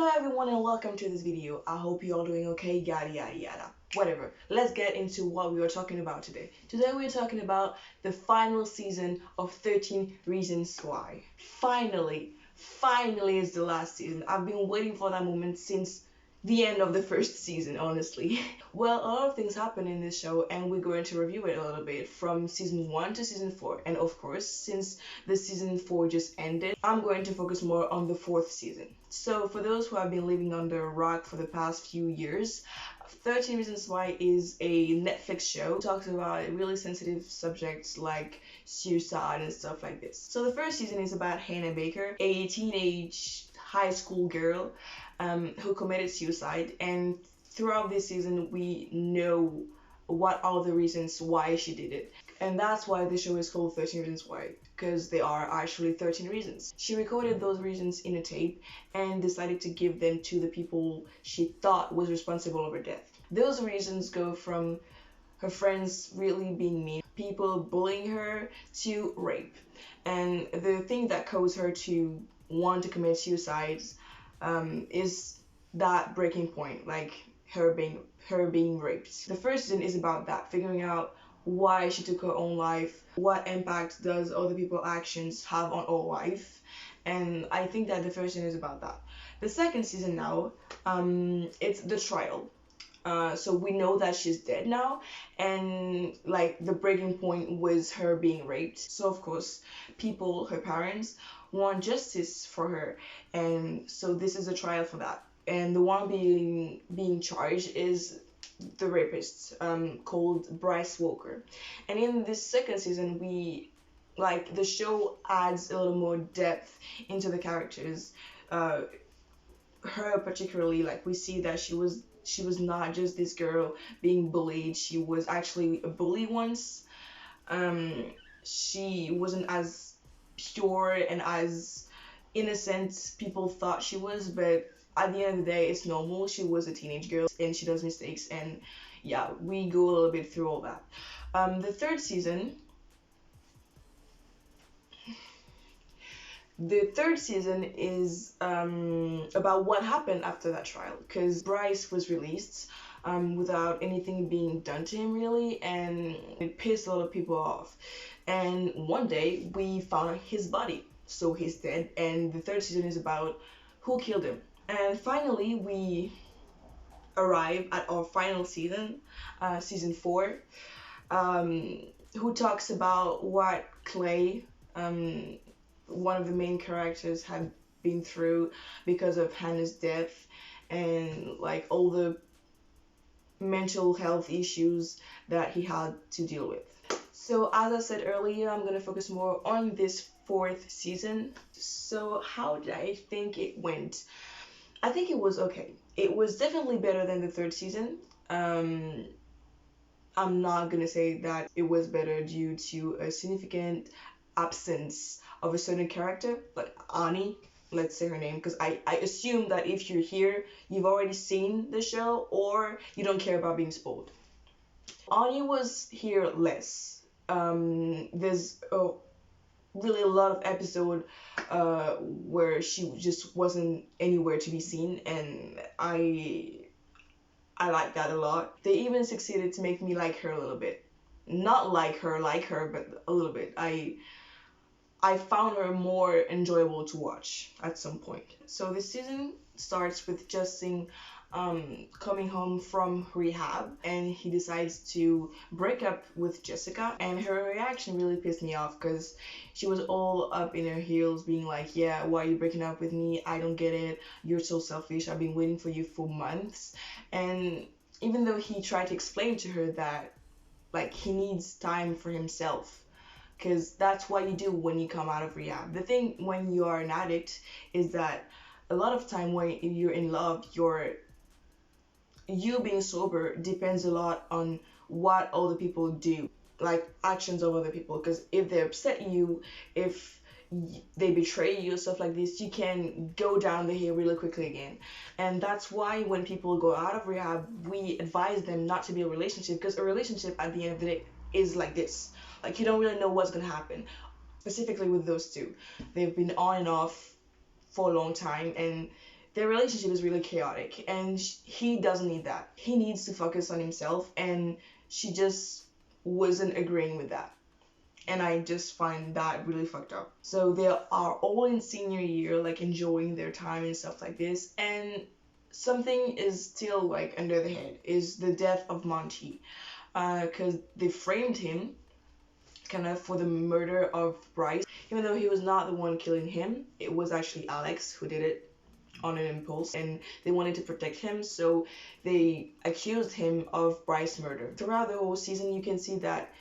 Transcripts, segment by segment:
Hello everyone and welcome to this video. I hope you're all doing okay, yada yada yada. Whatever. Let's get into what we are talking about today. Today we're talking about the final season of 13 Reasons Why. Finally is the last season. I've been waiting for that moment since the end of the first season, honestly. Well, a lot of things happen in this show, and we're going to review it a little bit from season 1 to season 4. And of course, since the season 4 just ended, I'm going to focus more on the 4th season. So, for those who have been living under a rock for the past few years, 13 Reasons Why is a Netflix show. It talks about really sensitive subjects like suicide and stuff like this. So, the first season is about Hannah Baker, a teenage high school girl who committed suicide, and throughout this season we know what are the reasons why she did it, and that's why the show is called 13 Reasons Why, because there are actually 13 reasons. She recorded those reasons in a tape and decided to give them to the people she thought was responsible of her death. Those reasons go from her friends really being mean, people bullying her, to rape. And the thing that caused her to want to commit suicide is that breaking point, like her being raped. The first season is about that, figuring out why she took her own life, what impact does other people's actions have on our life, and I think that the first season is about that. The second season now, it's the trial. So we know that she's dead now, and like the breaking point was her being raped. So of course, people, her parents, want justice for her, and so this is a trial for that. And the one being charged is the rapist, called Bryce Walker. And in this second season, the show adds a little more depth into the characters. Her particularly, like we see that she was not just this girl being bullied. She was actually a bully once. She wasn't as pure and as innocent people thought she was, but at the end of the day, it's normal. She was a teenage girl and she does mistakes, and yeah, we go a little bit through all that. The third season is about what happened after that trial, because Bryce was released without anything being done to him really, and it pissed a lot of people off. And one day we found his body, so he's dead, and the third season is about who killed him. And finally we arrive at our final season, season 4, who talks about what Clay, one of the main characters, had been through because of Hannah's death, and like all the mental health issues that he had to deal with. So as I said earlier, I'm gonna focus more on this 4th season. So how did I think it went? I think it was okay. It was definitely better than the 3rd season. I'm not gonna say that it was better due to a significant absence of a certain character, like Ani, let's say her name, because I assume that if you're here, you've already seen the show or you don't care about being spoiled. Ani was here less. There's really a lot of episode where she just wasn't anywhere to be seen, and I like that a lot. They even succeeded to make me like her a little bit. Not like her, but a little bit. I found her more enjoyable to watch at some point. So this season starts with Justin coming home from rehab, and he decides to break up with Jessica, and her reaction really pissed me off because she was all up in her heels being like, yeah, why are you breaking up with me? I don't get it. You're so selfish. I've been waiting for you for months. And even though he tried to explain to her that like he needs time for himself, because that's what you do when you come out of rehab. The thing when you are an addict is that a lot of time when you're in love, you being sober depends a lot on what other people do, like actions of other people, because if they upset you, if they betray you, stuff like this, you can go down the hill really quickly again. And that's why when people go out of rehab, we advise them not to be in a relationship, because a relationship at the end of the day is like this. Like, you don't really know what's gonna happen. Specifically with those two, they've been on and off for a long time, and their relationship is really chaotic, and he doesn't need that. He needs to focus on himself, and she just wasn't agreeing with that. And I just find that really fucked up. So they are all in senior year, like enjoying their time and stuff like this, and something is still like under the head is the death of Monty, because they framed him kind of for the murder of Bryce, even though he was not the one killing him. It was actually Alex who did it on an impulse, and they wanted to protect him, so they accused him of Bryce murder. Throughout the whole season, you can see that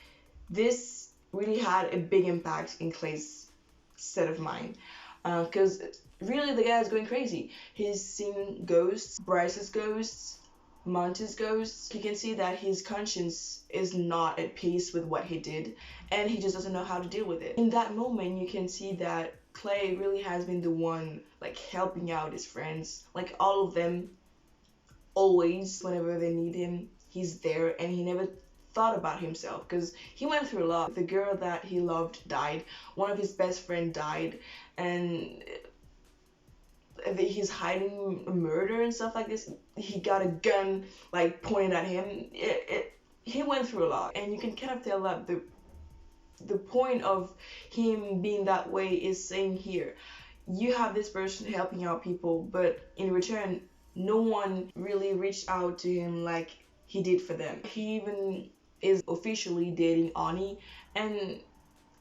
this really had a big impact in Clay's set of mind, because really the guy is going crazy. He's seeing ghosts, Bryce's ghosts, Monty's ghosts. You can see that his conscience is not at peace with what he did, and he just doesn't know how to deal with it. In that moment, you can see that Clay really has been the one like helping out his friends, like all of them, always. Whenever they need him, he's there, and he never thought about himself, because he went through a lot. The girl that he loved died, one of his best friend died, and he's hiding a murder and stuff like this. He got a gun like pointed at him. He went through a lot, and you can kind of tell that the point of him being that way is saying here, you have this person helping out people, but in return no one really reached out to him like he did for them. He even is officially dating Ani, and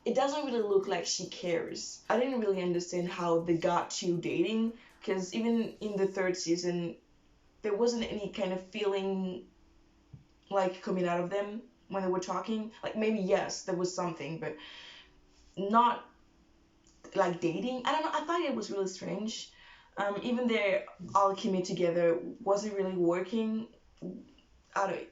it doesn't really look like she cares. I didn't really understand how they got to dating, because even in the third season there wasn't any kind of feeling like coming out of them when they were talking. Like maybe yes, there was something, but not like dating. I don't know, I thought it was really strange. Even their alchemy together wasn't really working. I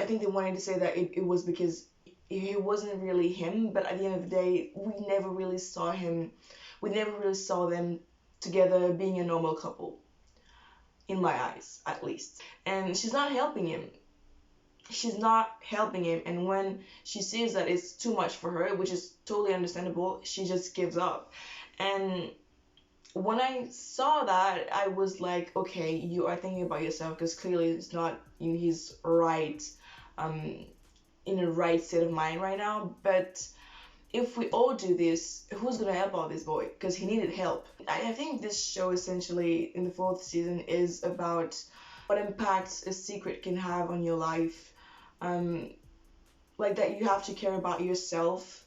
think they wanted to say that it was because it wasn't really him, but at the end of the day, we never really saw them together being a normal couple, in my eyes at least. And she's not helping him, and when she sees that it's too much for her, which is totally understandable, she just gives up. And when I saw that, I was like, okay, you are thinking about yourself, because clearly it's not in his right, in the right state of mind right now. But if we all do this, who's gonna help out this boy? Because he needed help. I think this show essentially in the fourth season is about what impact a secret can have on your life. Like that you have to care about yourself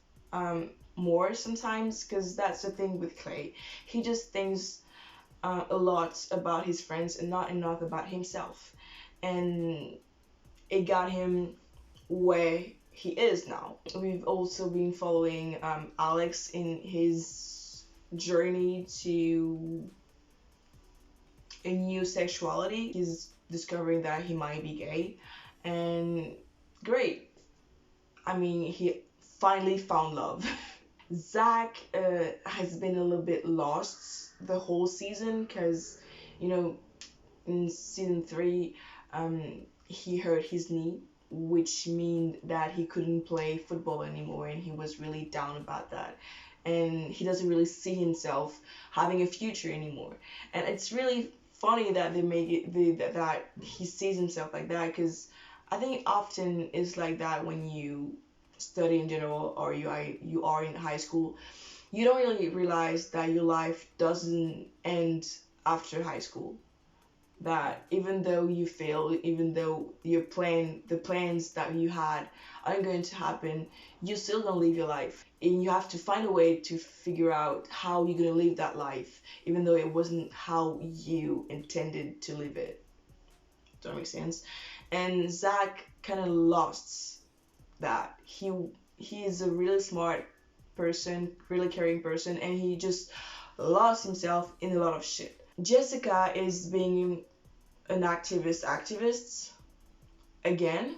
more sometimes, because that's the thing with Clay. He just thinks a lot about his friends and not enough about himself, and it got him where he is now. We've also been following Alex in his journey to a new sexuality. He's discovering that he might be gay, and great. I mean, he finally found love. Zach has been a little bit lost the whole season, because, you know, in season 3, he hurt his knee, which means that he couldn't play football anymore, and he was really down about that. And he doesn't really see himself having a future anymore. And it's really funny that they make it that he sees himself like that, because I think often it's like that when you study in general, or you are in high school. You don't really realize that your life doesn't end after high school. That even though you fail, even though the plans that you had aren't going to happen, you're still gonna live your life, and you have to find a way to figure out how you're gonna live that life, even though it wasn't how you intended to live it. Does that make sense? And Zach kind of lost that. He is a really smart person, really caring person, and he just lost himself in a lot of shit. Jessica is being an activist again,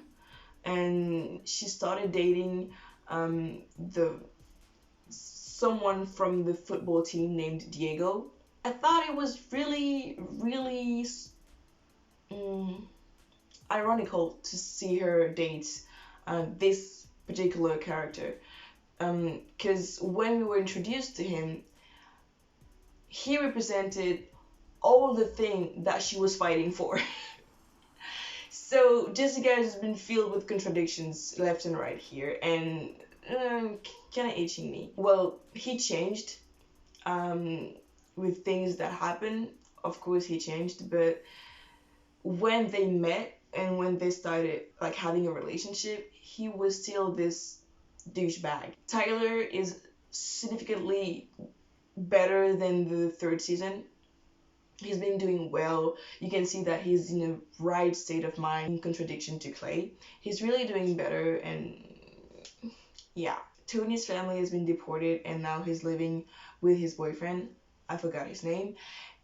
and she started dating someone from the football team named Diego. I thought it was really ironical to see her date this particular character, because when we were introduced to him, he represented all the thing that she was fighting for. So Jessica has been filled with contradictions left and right here, and kind of itching me. Well, he changed with things that happened. Of course, he changed, but when they met and when they started like having a relationship, he was still this douchebag. Tyler is significantly better than the third season. He's been doing well. You can see that he's in a right state of mind, in contradiction to Clay. He's really doing better, and yeah. Tony's family has been deported, and now he's living with his boyfriend. I forgot his name.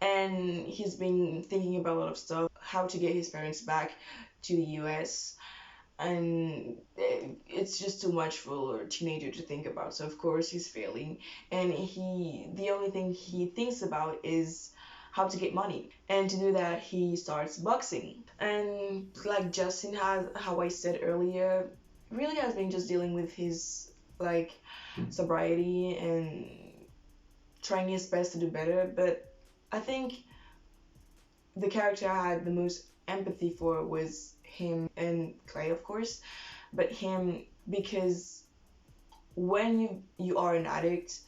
And he's been thinking about a lot of stuff, how to get his parents back to the US. And it's just too much for a teenager to think about. So of course he's failing, and the only thing he thinks about is how to get money. And to do that, he starts boxing. And like Justin has, how I said earlier, really has been just dealing with his like sobriety and trying his best to do better. But I think the character I had the most empathy for was him and Clay, of course, but him because when you are an addict,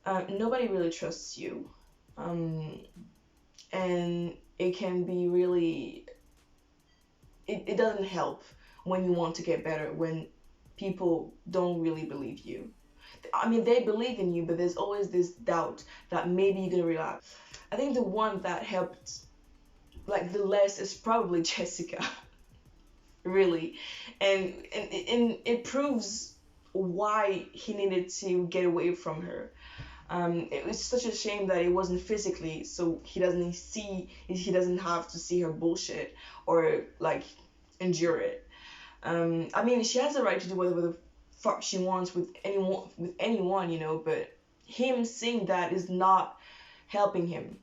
nobody really trusts you, and it can be really it doesn't help when you want to get better when people don't really believe you. I mean, they believe in you, but there's always this doubt that maybe you're gonna relapse. I think the one that helped like the less is probably Jessica. Really. And it proves why he needed to get away from her. It was such a shame that it wasn't physically, so he doesn't have to see her bullshit or like endure it. I mean, she has the right to do whatever the fuck she wants with anyone, you know, but him seeing that is not helping him.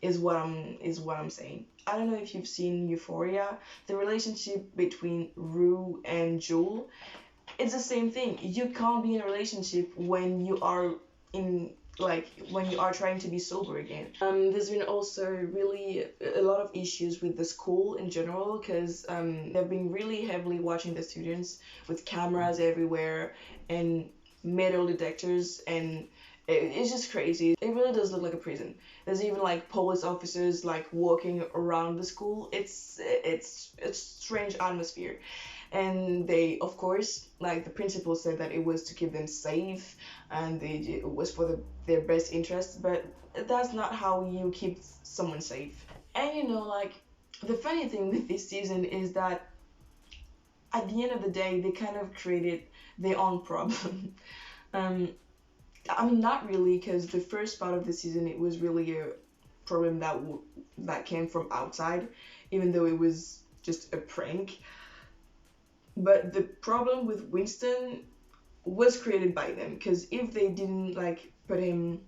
Is what I'm saying. I don't know if you've seen Euphoria. The relationship between Rue and Joel, it's the same thing. You can't be in a relationship when you are when you are trying to be sober again. There's been also really a lot of issues with the school in general because they've been really heavily watching the students with cameras everywhere and metal detectors, and it's just crazy. It really does look like a prison. There's even like police officers like walking around the school. It's strange atmosphere. And they, of course, like the principal said that it was to keep them safe and it was for their best interest, but that's not how you keep someone safe. And you know, like the funny thing with this season is that at the end of the day, they kind of created their own problem. I mean, not really, because the first part of the season, it was really a problem that came from outside, even though it was just a prank. But the problem with Winston was created by them, because if they didn't like put him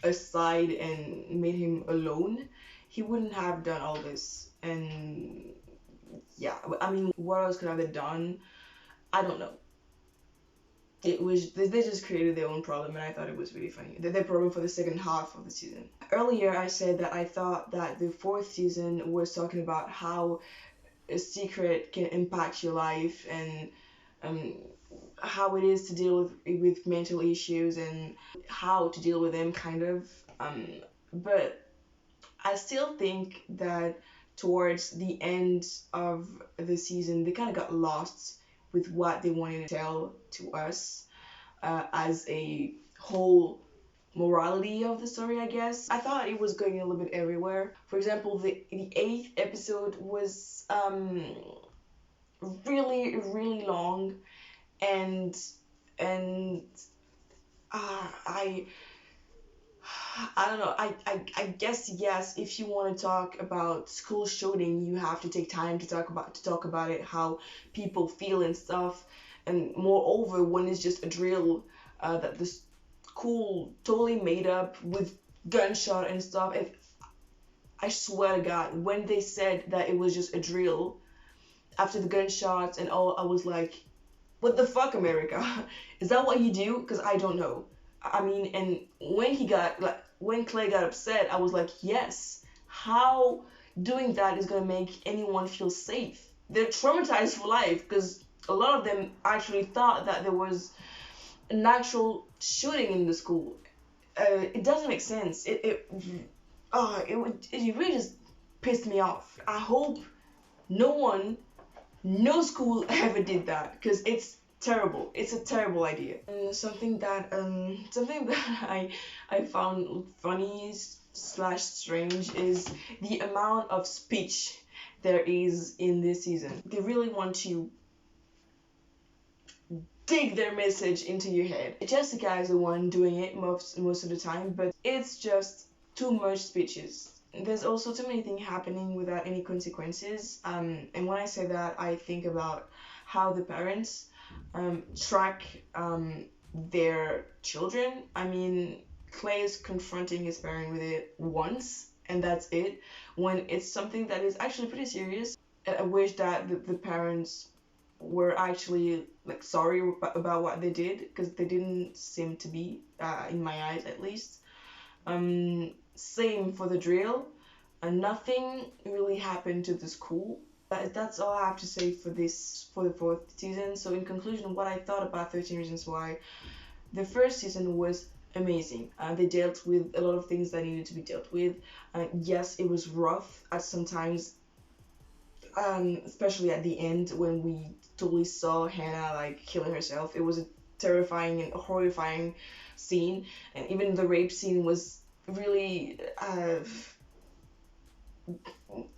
aside and made him alone, he wouldn't have done all this. And yeah, I mean, what else could have they done? I don't know. It was they just created their own problem, and I thought it was really funny. Their problem for the second half of the season. Earlier, I said that I thought that the fourth season was talking about how a secret can impact your life and how it is to deal with mental issues and how to deal with them, kind of. But I still think that towards the end of the season, they kind of got lost with what they wanted to tell to us as a whole morality of the story, I guess. I thought it was going a little bit everywhere. For example, the 8th episode was really, really long, and I don't know. I guess yes. If you want to talk about school shooting, you have to take time to talk about it, how people feel and stuff. And moreover, when it's just a drill that the school totally made up with gunshot and stuff. And I swear to God, when they said that it was just a drill after the gunshots and all, I was like, what the fuck, America? Is that what you do? Because I don't know. I mean, and when Clay got upset, I was like, yes, how doing that is gonna make anyone feel safe? They're traumatized for life because a lot of them actually thought that there was an actual shooting in the school. It doesn't make sense. It really just pissed me off. I hope no one, no school ever did that because it's terrible. It's a terrible idea. Something that I found funny slash strange is the amount of speech there is in this season. They really want to dig their message into your head. Jessica is the one doing it most of the time, but it's just too much speeches. There's also too many things happening without any consequences. And when I say that, I think about how the parents track their children. I mean, Clay is confronting his parent with it once, and that's it. When it's something that is actually pretty serious, I wish that the parents were actually like sorry about what they did, because they didn't seem to be, in my eyes at least. Same for the drill. Nothing really happened to the school. That's all I have to say for the fourth season. So in conclusion, what I thought about 13 Reasons Why, the first season was amazing. They dealt with a lot of things that needed to be dealt with. Yes, it was rough at some times, especially at the end when we totally saw Hannah like killing herself. It was a terrifying and horrifying scene, and even the rape scene was really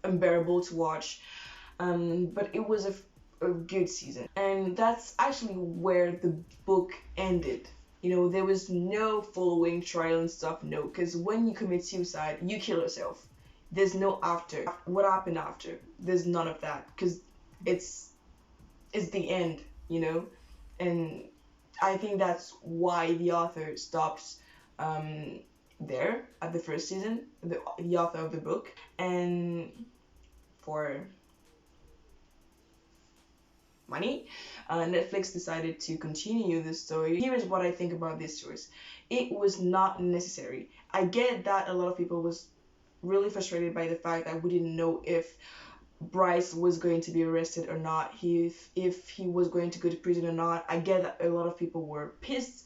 unbearable to watch. But it was a good season, and that's actually where the book ended. You know, there was no following trial and stuff, no, because when you commit suicide, you kill yourself. There's no after. What happened after? There's none of that, because it's the end, you know? And I think that's why the author stops there at the first season, the author of the book. And for money, Netflix decided to continue the story. Here is what I think about this choice. It was not necessary. I get that a lot of people was really frustrated by the fact that we didn't know if Bryce was going to be arrested or not, if he was going to go to prison or not. I get that a lot of people were pissed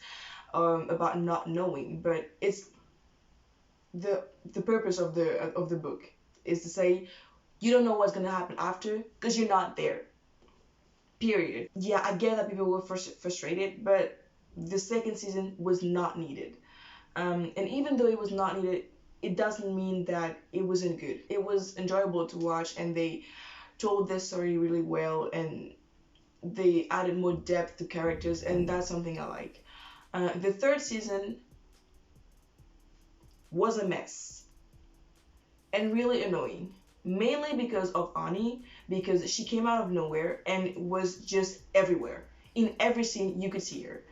about not knowing, but it's the purpose of the book is to say you don't know what's gonna happen after because you're not there. Period. Yeah, I get that people were frustrated, but the second season was not needed. And even though it was not needed, it doesn't mean that it wasn't good. It was enjoyable to watch, and they told this story really well, and they added more depth to characters, and that's something I like. The third season was a mess and really annoying, mainly because of Ani, because she came out of nowhere and was just everywhere. In every scene, you could see her.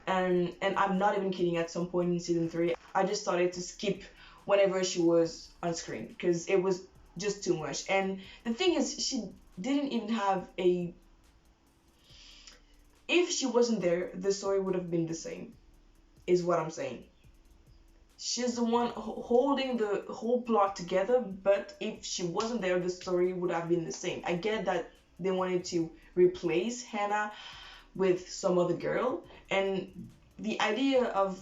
And I'm not even kidding, at some point in season 3, I just started to skip whenever she was on screen because it was just too much. And the thing is, she didn't even have a... If she wasn't there, the story would have been the same, is what I'm saying. She's the one holding the whole plot together, but if she wasn't there, the story would have been the same. I get that they wanted to replace Hannah with some other girl, and the idea of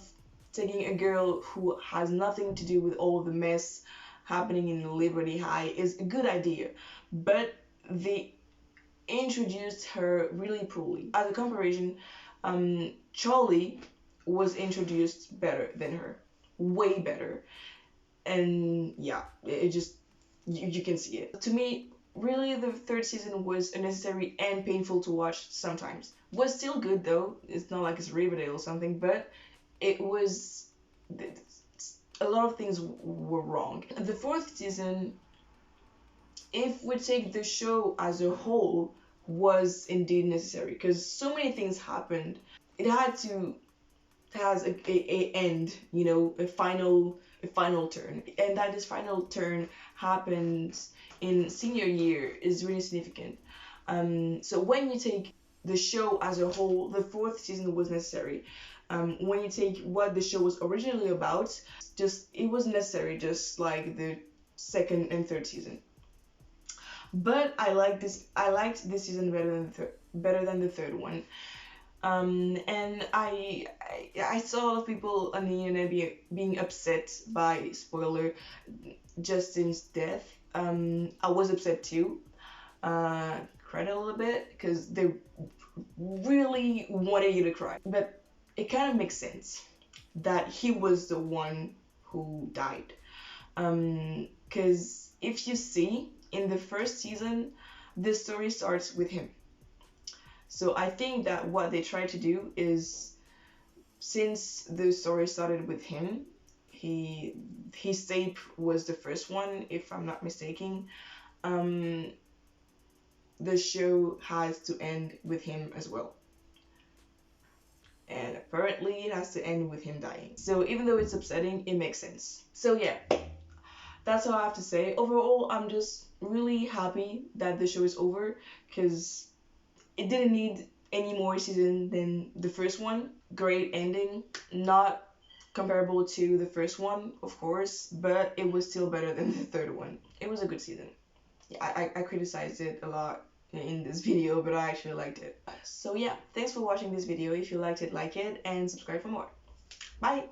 taking a girl who has nothing to do with all the mess happening in Liberty High is a good idea, but they introduced her really poorly. As a comparison, Charlie was introduced better than her. Way better. And yeah, it just, you can see it. To me, really, the third season was unnecessary and painful to watch sometimes. Was still good though, it's not like it's Riverdale or something, but it was, a lot of things were wrong. The fourth season, if we take the show as a whole, was indeed necessary because so many things happened. It had to has a end, you know, a final turn, and that this final turn happens in senior year is really significant. So when you take the show as a whole, the fourth season was necessary. When you take what the show was originally about, just it was necessary, just like the second and third season. But I liked this season better than the third one. And I saw a lot of people on the internet being upset by, spoiler, Justin's death. I was upset too. Cried a little bit because they really wanted you to cry. But it kind of makes sense that he was the one who died. Because if you see in the first season, the story starts with him. So I think that what they try to do is, since the story started with him, his tape was the first one, if I'm not mistaken. Um, the show has to end with him as well. And apparently it has to end with him dying. So even though it's upsetting, it makes sense. So yeah, that's all I have to say. Overall, I'm just really happy that the show is over because it didn't need any more season than the first one. Great ending, not comparable to the first one, of course, but it was still better than the third one. It was a good season. Yeah, I criticized it a lot in this video, but I actually liked it. So yeah, thanks for watching this video. If you liked it, like it, and subscribe for more. Bye!